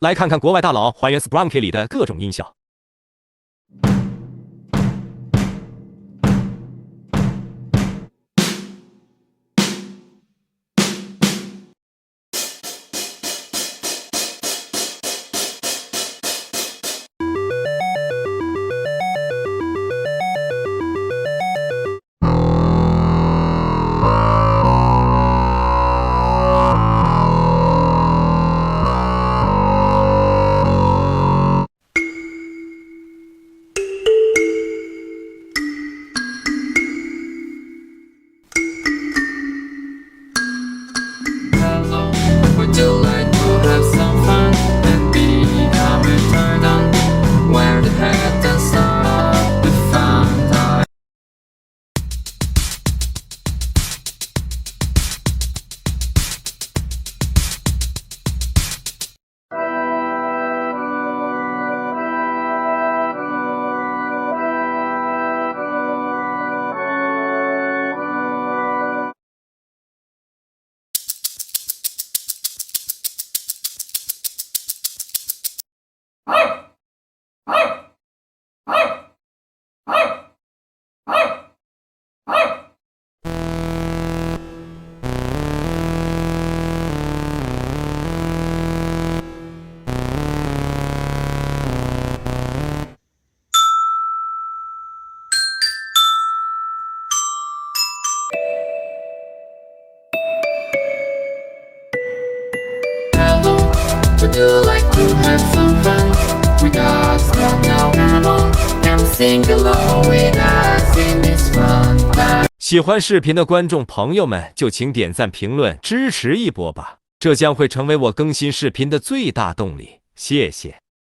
来看看国外大佬还原 Spelunky 里的各种音效。Would you like to have some fun and become retarded? Where the head and start the fun time. Hello, would you like to have some fun? We got some now and sing along with us in this fun time. 喜欢视频的观众朋友们，就请点赞、评论支持一波吧，这将会成为我更新视频的最大动力。谢谢。